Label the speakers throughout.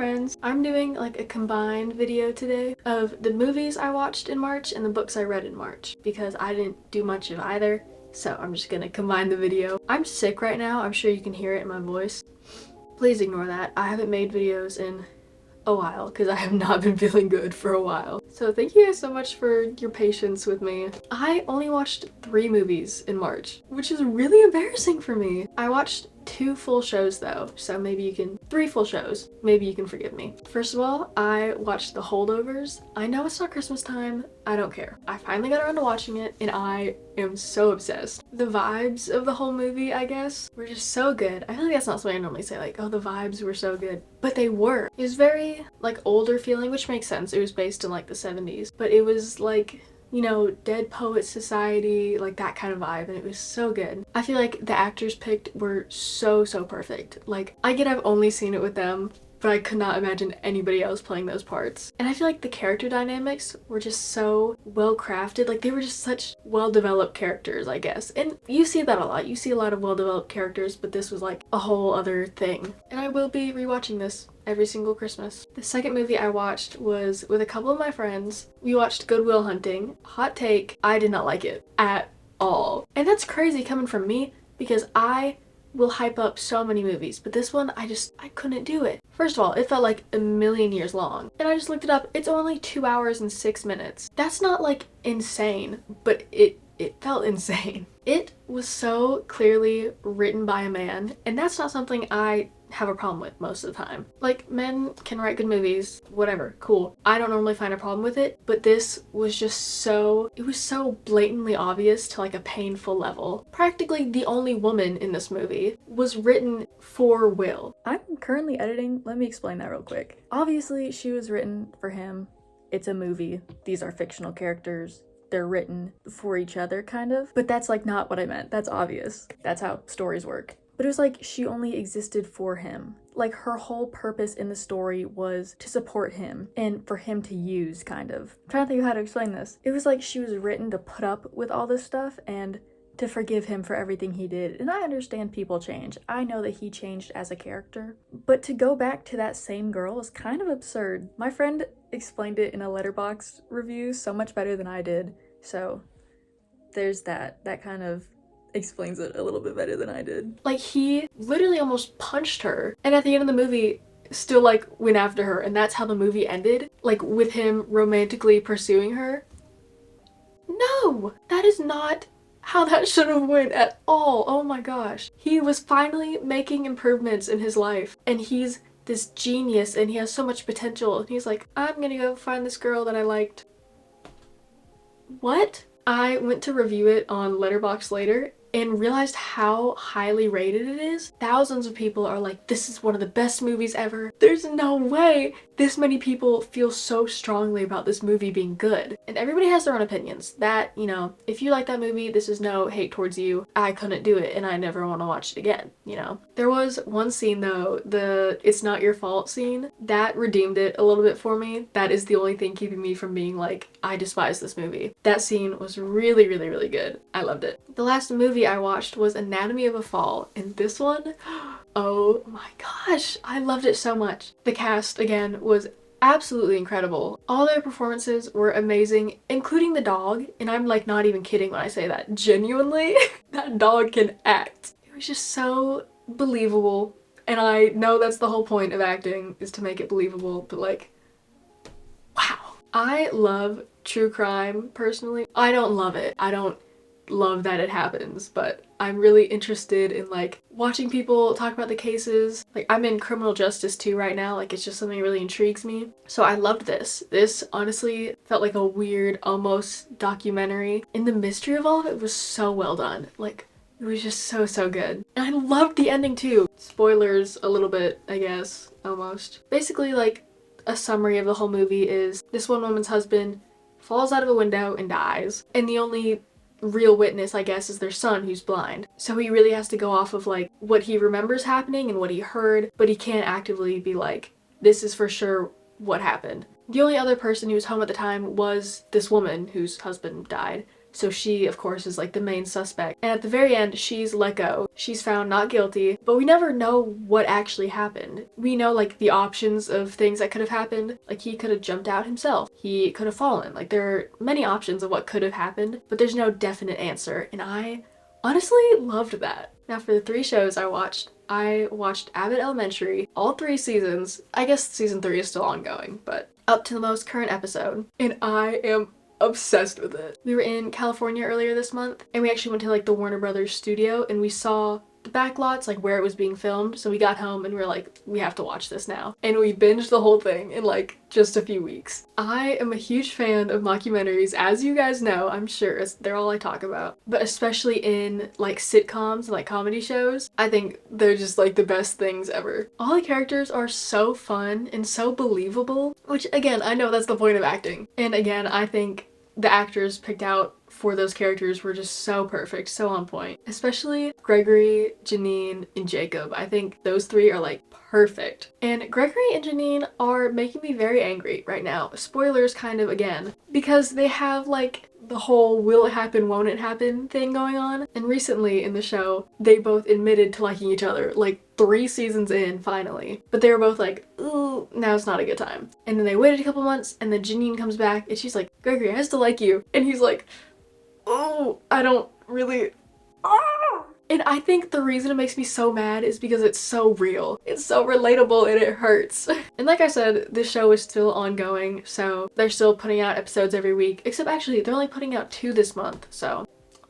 Speaker 1: friends. I'm doing like a combined video today of the movies I watched in March and the books I read in March because I didn't do much of either, so I'm just gonna combine the video. I'm sick right now. I'm sure you can hear it in my voice. Please ignore that. I haven't made videos in a while because I have not been feeling good for a while. So thank you guys so much for your patience with me. I only watched 3 movies in March, which is really embarrassing for me. I watched 2 full shows though, so maybe you can— 3 full shows. Maybe you can forgive me. First of all, I watched The Holdovers. I know it's not Christmas time. I don't care. I finally got around to watching it and I am so obsessed. The vibes of the whole movie, I guess, were just so good. I feel like that's not something I normally say, like, oh, the vibes were so good. But they were. It was very, like, older feeling, which makes sense. It was based in, like, the 70s. But it was, like, you know, Dead Poets Society, like that kind of vibe, and it was so good. I feel like the actors picked were so perfect. Like, I get I've only seen it with them, but I could not imagine anybody else playing those parts. And I feel like the character dynamics were just so well crafted. Like, they were just such well-developed characters, I guess. And you see that a lot. You see a lot of well-developed characters, but this was like a whole other thing. And I will be rewatching this every single Christmas. The second movie I watched was with a couple of my friends. We watched Good Will Hunting. Hot take, I did not like it at all. And that's crazy coming from me because I will hype up so many movies, but this one I couldn't do it. First of all, it felt like a million years long. And I just looked it up. It's only 2 hours and 6 minutes. That's not like insane, but it felt insane. It was so clearly written by a man, and that's not something I have a problem with most of the time. Like, men can write good movies, whatever, cool. I don't normally find a problem with it, but this was just so— it was so blatantly obvious to like a painful level. Practically the only woman in this movie was written for Will. I'm currently editing. Let me explain that real quick. Obviously, she was written for him. It's a movie. These are fictional characters. They're written for each other, kind of. But that's like not what I meant. That's obvious. That's how stories work. But it was like she only existed for him. Like, her whole purpose in the story was to support him and for him to use, kind of. I'm trying to think of how to explain this. It was like she was written to put up with all this stuff and to forgive him for everything he did. And I understand people change. I know that he changed as a character. But to go back to that same girl is kind of absurd. My friend explained it in a Letterboxd review so much better than I did. So there's that. That kind of explains it a little bit better than I did. Like, he literally almost punched her, and at the end of the movie still like went after her, and that's how the movie ended, like with him romantically pursuing her. No, that is not how that should have went at all. Oh my gosh. He was finally making improvements in his life, and he's this genius and he has so much potential, and he's like, I'm gonna go find this girl that I liked. What? I went to review it on Letterboxd later and realized how highly rated it is. Thousands of people are like, this is one of the best movies ever. There's no way this many people feel so strongly about this movie being good. And everybody has their own opinions. That, you know, if you like that movie, this is no hate towards you. I couldn't do it and I never want to watch it again, you know? There was one scene though, the "it's not your fault" scene, that redeemed it a little bit for me. That is the only thing keeping me from being like, I despise this movie. That scene was really good. I loved it. The last movie I watched was Anatomy of a Fall, and this one, oh my gosh, I loved it so much. The cast, again, was absolutely incredible. All their performances were amazing, including the dog, and I'm like not even kidding when I say that. Genuinely, that dog can act. It was just so believable, and I know that's the whole point of acting, is to make it believable, but like, wow. I love true crime, personally. I don't love it. I don't love that it happens, but I'm really interested in like watching people talk about the cases. Like, I'm in criminal justice too right now. Like, it's just something that really intrigues me. So I loved this. This honestly felt like a weird, almost documentary. And the mystery of all of it was so well done. Like, it was just so good. And I loved the ending too. Spoilers a little bit, I guess, almost. Basically, like, a summary of the whole movie is this one woman's husband falls out of a window and dies. And the only real witness, I guess, is their son, who's blind. So he really has to go off of like what he remembers happening and what he heard, but he can't actively be like, this is for sure what happened. The only other person who was home at the time was this woman whose husband died, So she, of course, is like the main suspect. And at the very end, she's let go. She's found not guilty, but we never know what actually happened. We know like the options of things that could have happened. Like he could have jumped out himself. He could have fallen. Like there are many options of what could have happened, but there's no definite answer. And I honestly loved that. Now for the 3 shows I watched Abbott Elementary, all 3 seasons. I guess season 3 is still ongoing, but up to the most current episode. And I am obsessed with it. We were in California earlier this month, and we actually went to like the Warner Brothers studio, and we saw the back lots, like where it was being filmed. So we got home and we were like, we have to watch this now. And we binged the whole thing in like just a few weeks. I am a huge fan of mockumentaries, as you guys know, I'm sure. They're all I talk about. But especially in like sitcoms and like comedy shows, I think they're just like the best things ever. All the characters are so fun and so believable, which again, I know that's the point of acting. And again, I think the actors picked out for those characters were just so perfect, so on point. Especially Gregory, Janine, and Jacob. I think those 3 are like perfect. And Gregory and Janine are making me very angry right now. Spoilers kind of again. Because they have like the whole will it happen, won't it happen thing going on. And recently in the show, they both admitted to liking each other, like 3 seasons in finally. But they were both like, ooh, now's not a good time. And then they waited a couple months, and then Janine comes back and she's like, Gregory, I still like you. And he's like, oh, I don't really. Oh! And I think the reason it makes me so mad is because it's so real. It's so relatable and it hurts. And like I said, this show is still ongoing, so they're still putting out episodes every week. Except actually, they're only putting out 2 this month, so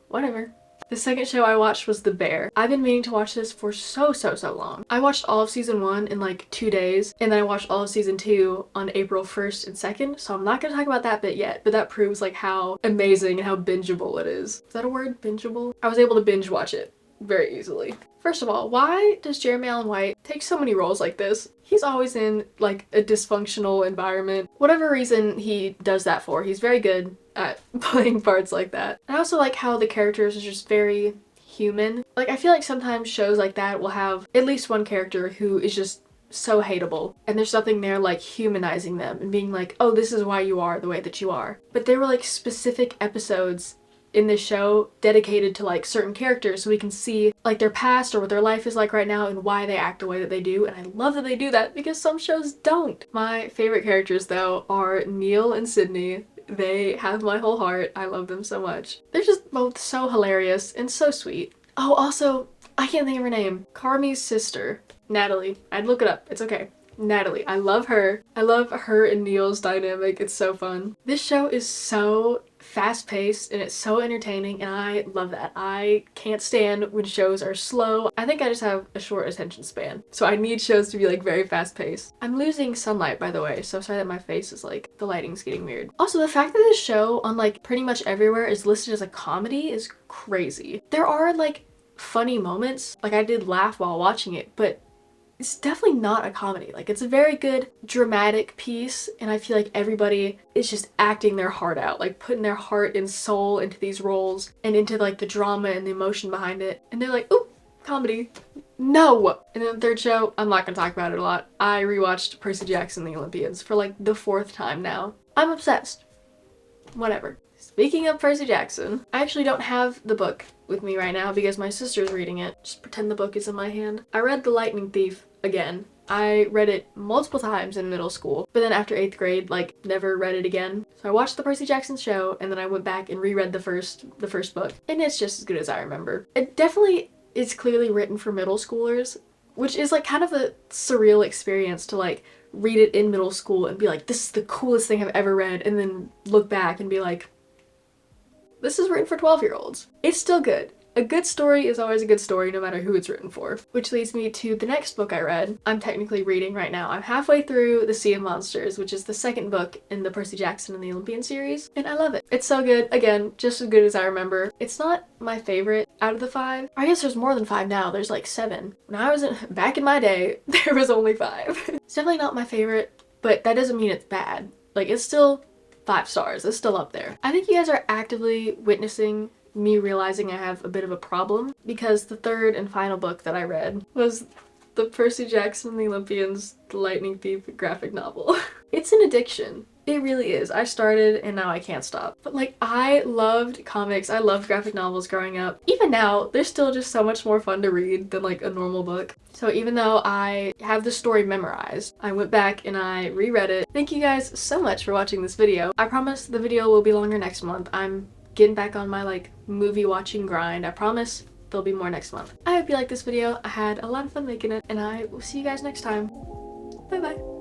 Speaker 1: whatever. The second show I watched was The Bear. I've been meaning to watch this for so long. I watched all of season 1 in like 2 days, and then I watched all of season 2 on April 1st and 2nd, so I'm not gonna talk about that bit yet, but that proves like how amazing and how bingeable it is. Is that a word? Bingeable? I was able to binge watch it very easily. First of all, why does Jeremy Allen White take so many roles like this? He's always in like a dysfunctional environment. Whatever reason he does that for, he's very good at playing parts like that. I also like how the characters are just very human. Like I feel like sometimes shows like that will have at least one character who is just so hateable, and there's something there like humanizing them and being like, oh, this is why you are the way that you are. But there were like specific episodes in this show dedicated to like certain characters so we can see like their past or what their life is like right now and why they act the way that they do, and I love that they do that because some shows don't. My favorite characters though are Neil and Sydney. They have my whole heart. I love them so much. They're just both so hilarious and so sweet. Oh, also, I can't think of her name. Carmi's sister, Natalie. I'd look it up. It's okay. Natalie. I love her. I love her and Neil's dynamic. It's so fun. This show is so fast-paced and it's so entertaining, and I love that. I can't stand when shows are slow. I think I just have a short attention span, so I need shows to be like very fast-paced. I'm losing sunlight, by the way, so sorry that my face is like, the lighting's getting weird. Also, the fact that this show on like pretty much everywhere is listed as a comedy is crazy. There are like funny moments, like I did laugh while watching it, but it's definitely not a comedy. Like it's a very good dramatic piece, and I feel like everybody is just acting their heart out, like putting their heart and soul into these roles and into like the drama and the emotion behind it, and they're like, ooh, comedy. No! And then the third show, I'm not gonna talk about it a lot. I rewatched Percy Jackson and the Olympians for like the 4th time now. I'm obsessed. Whatever. Speaking of Percy Jackson, I actually don't have the book with me right now because my sister's reading it. Just pretend the book is in my hand. I read The Lightning Thief again. I read it multiple times in middle school, but then after 8th grade, like, never read it again. So I watched the Percy Jackson show, and then I went back and reread the first book, and it's just as good as I remember. It definitely is clearly written for middle schoolers, which is like kind of a surreal experience to like read it in middle school and be like, this is the coolest thing I've ever read, and then look back and be like, this is written for 12-year-olds. It's still good. A good story is always a good story no matter who it's written for. Which leads me to the next book I read. I'm technically reading right now. I'm halfway through The Sea of Monsters, which is the 2nd book in the Percy Jackson and the Olympian series, and I love it. It's so good. Again, just as good as I remember. It's not my favorite out of the 5. I guess there's more than 5 now. There's like 7. When I was back in my day, there was only 5. It's definitely not my favorite, but that doesn't mean it's bad. Like, it's still 5 stars. It's still up there. I think you guys are actively witnessing me realizing I have a bit of a problem, because the 3rd and final book that I read was the Percy Jackson and the Olympians, The Lightning Thief graphic novel. It's an addiction. It really is. I started and now I can't stop. But like, I loved comics, I loved graphic novels growing up. Even now, they're still just so much more fun to read than like a normal book. So even though I have the story memorized, I went back and I reread it. Thank you guys so much for watching this video. I promise the video will be longer next month. I'm getting back on my like movie watching grind. I promise there'll be more next month. I hope you liked this video. I had a lot of fun making it and I will see you guys next time. Bye bye.